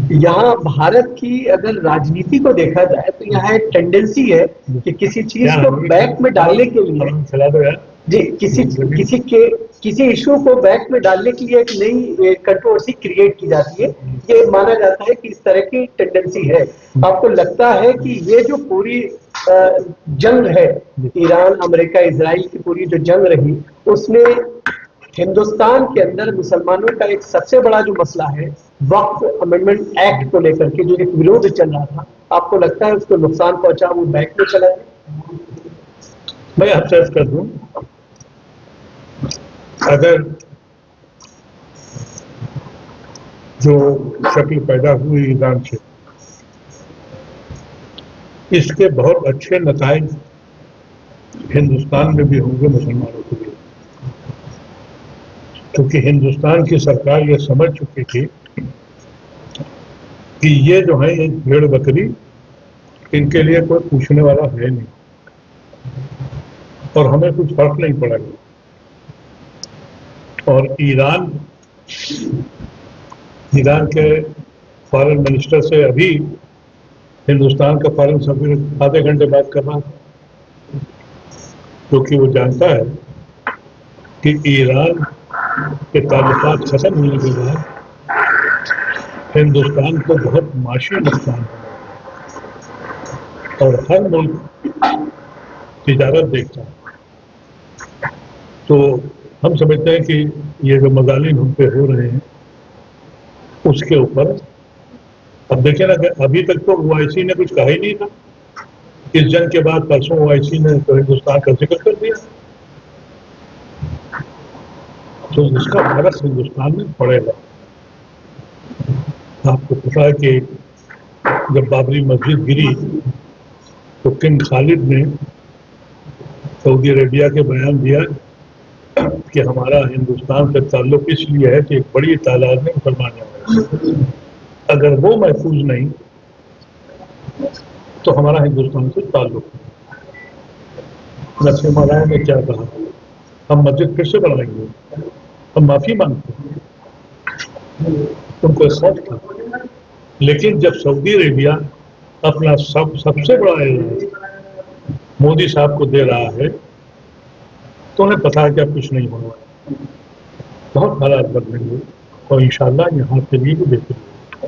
یہاں بھارت کی اگر راجنیتی کو دیکھا جائے تو یہاں ایک ٹینڈنسی ہے کہ کسی چیز کو بیک میں ڈالنے کے لیے جی کسی ایشو کو بیک میں ڈالنے کے لیے ایک نئی کنٹروورسی کریٹ کی جاتی ہے. یہ مانا جاتا ہے کہ اس طرح کی ٹینڈنسی ہے. آپ کو لگتا ہے کہ یہ جو پوری جنگ ہے ایران امریکہ اسرائیل کی پوری جو جنگ رہی اس میں ہندوستان کے اندر مسلمانوں کا ایک سب سے بڑا جو مسئلہ ہے وقف امینڈمنٹ ایکٹ کو لے کر کے جو ایک ورودھ چل رہا تھا, آپ کو لگتا ہے اس کو نقصان پہنچا, وہ بیک میں چلا گیا؟ میں آپ سے عرض کر دوں, اگر جو شکل پیدا ہوئی ایران سے اس کے بہت اچھے نتائج ہندوستان میں بھی ہوں گے مسلمانوں کے لیے, کیونکہ ہندوستان کی سرکار یہ سمجھ چکی تھی کہ یہ جو ہیں ایک بھیڑ بکری, ان کے لیے کوئی پوچھنے والا ہے نہیں اور ہمیں کچھ فرق نہیں پڑے گا. اور ایران کے فارن منسٹر سے ابھی ہندوستان کا فارن سفیر آدھے گھنٹے بات کر رہا تھا, کیونکہ وہ جانتا ہے کہ ایران کے تعلقات ختم ہونے کے بعد ہندوستان کو بہت معاشی نقصان ہے اور ہر ملک تجارت دیکھتا ہے. تو ہم سمجھتے ہیں کہ یہ جو مظالم ہم پہ ہو رہے ہیں اس کے اوپر اب دیکھیں نا کہ ابھی تک تو او آئی سی نے کچھ کہا ہی نہیں تھا, اس جنگ کے بعد پرسوں او آئی سی نے تو ہندوستان کا ذکر کر دیا, تو اس کا فرق ہندوستان میں پڑے گا. آپ کو پتا ہے کہ جب بابری مسجد گری تو کنگ خالد نے سعودی عربیہ کے بیان دیا کہ ہمارا ہندوستان سے تعلق اس لیے ہے کہ ایک بڑی تعداد میں مسلمان ہیں, اگر وہ محفوظ نہیں تو ہمارا ہندوستان سے تعلق ہے. نسیم رائے نے کیا کہا, ہم مسجد پھر سے بنائیں گے, ہم معافی مانگتے ہیں, ان کو خوف تھا. لیکن جب سعودی عربیہ اپنا سب سے بڑا اعزاز مودی صاحب کو دے رہا ہے تو انہیں پتا ہے کہ اب کچھ نہیں ہونے والا, بہت حالات بدلیں گے اور انشاءاللہ یہاں کے لیے بھی بہتر.